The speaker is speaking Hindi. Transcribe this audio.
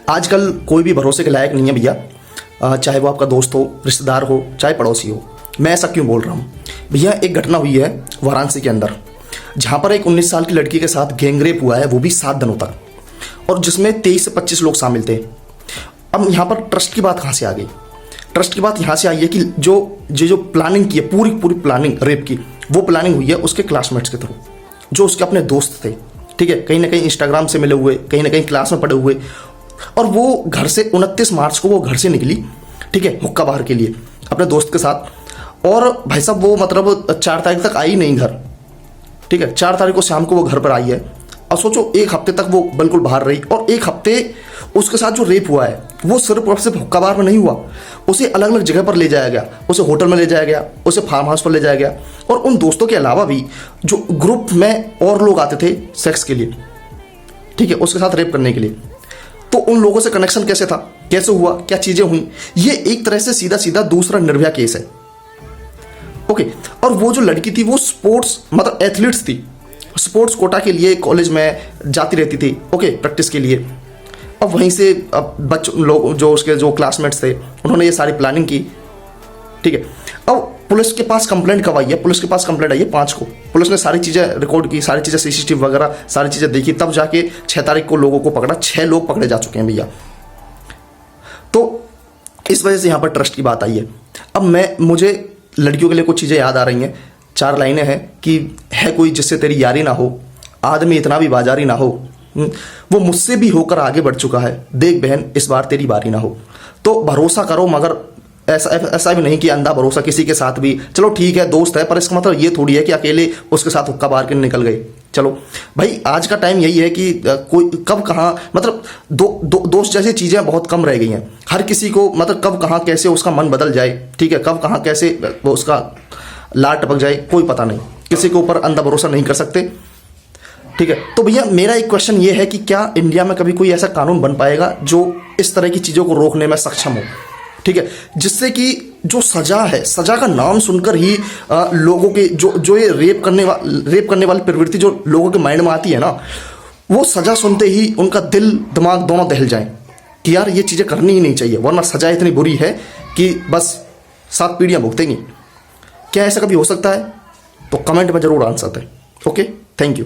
आजकल कोई भी भरोसे के लायक नहीं है भैया, चाहे वो आपका दोस्त हो, रिश्तेदार हो, चाहे पड़ोसी हो। मैं ऐसा क्यों बोल रहा हूँ भैया? एक घटना हुई है वाराणसी के अंदर, जहाँ पर एक 19 साल की लड़की के साथ गैंगरेप हुआ है, वो भी 7 दिनों तक, और जिसमें 23 से 25 लोग शामिल थे। अब यहाँ पर ट्रस्ट की बात कहाँ से आ गई? ट्रस्ट की बात यहाँ से आई है कि जो प्लानिंग की है, पूरी प्लानिंग रेप की, वो प्लानिंग हुई है उसके क्लासमेट्स के थ्रू, जो उसके अपने दोस्त थे। ठीक है, कहीं ना कहीं इंस्टाग्राम से मिले हुए, कहीं ना कहीं क्लास में पढ़े हुए, और वो घर से 29 मार्च को वो घर से निकली, ठीक है, हुक्का बार के लिए अपने दोस्त के साथ। और भाई साहब वो मतलब 4 तारीख तक आई नहीं घर, ठीक है, 4 तारीख को शाम को वो घर पर आई है। और सोचो 1 हफ्ते तक वो बिल्कुल बाहर रही, और 1 हफ्ते उसके साथ जो रेप हुआ है वो सिर्फ और सिर्फ हुक्का बार में नहीं हुआ, उसे अलग अलग जगह पर ले जाया गया, उसे होटल में ले जाया गया, उसे फार्म हाउस पर ले जाया गया, और उन दोस्तों के अलावा भी जो ग्रुप में और लोग आते थे सेक्स के लिए, ठीक है, उसके साथ रेप करने के लिए। तो उन लोगों से कनेक्शन कैसे था, कैसे हुआ, क्या चीजें हुई, ये एक तरह से सीधा सीधा दूसरा निर्भया केस है। ओके, और वो जो लड़की थी वो स्पोर्ट्स मतलब एथलीट्स थी, स्पोर्ट्स कोटा के लिए कॉलेज में जाती रहती थी, ओके, प्रैक्टिस के लिए। अब वहीं से बच्चों लोग जो उसके जो क्लासमेट्स थे उन्होंने ये सारी प्लानिंग की, ठीक है। अब पुलिस के पास कंप्लेंट कब आई है? पुलिस के पास कंप्लेंट आई है 5 को। पुलिस ने सारी चीज़ें रिकॉर्ड की, सारी चीज़ें सीसीटीवी वगैरह सारी चीज़ें देखी, तब जाके 6 तारीख को लोगों को पकड़ा। 6 लोग पकड़े जा चुके हैं भैया। तो इस वजह से यहाँ पर ट्रस्ट की बात आई है। अब मुझे लड़कियों के लिए कुछ चीज़ें याद आ रही हैं। 4 लाइनें हैं कि है कोई जिससे तेरी यारी ना हो, आदमी इतना भी बाजारी ना हो, वो मुझसे भी होकर आगे बढ़ चुका है, देख बहन इस बार तेरी बारी ना हो। तो भरोसा करो, मगर ऐसा भी नहीं कि अंधा भरोसा किसी के साथ भी। चलो ठीक है, दोस्त है, पर इसका मतलब ये थोड़ी है कि अकेले उसके साथ हुक्का बार के निकल गए। चलो भाई, आज का टाइम यही है कि कोई कब कहाँ मतलब दोस्त जैसी चीज़ें बहुत कम रह गई हैं। हर किसी को मतलब कब कहाँ कैसे उसका मन बदल जाए, ठीक है, कब कहाँ कैसे वो उसका लाट टपक जाए, कोई पता नहीं। किसी के ऊपर अंधा भरोसा नहीं कर सकते, ठीक है। तो भैया मेरा एक क्वेश्चन ये है कि क्या इंडिया में कभी कोई ऐसा कानून बन पाएगा जो इस तरह की चीज़ों को रोकने में सक्षम हो, ठीक है, जिससे कि जो सजा है, सजा का नाम सुनकर ही लोगों के जो ये रेप करने वाली प्रवृत्ति जो लोगों के माइंड में आती है ना, वो सजा सुनते ही उनका दिल दिमाग दोनों दहल जाएं कि यार ये चीज़ें करनी ही नहीं चाहिए, वरना सजा इतनी बुरी है कि बस 7 पीढ़ियाँ भुगतेंगी। क्या ऐसा कभी हो सकता है? तो कमेंट में जरूर आंसर दें। Okay, thank you.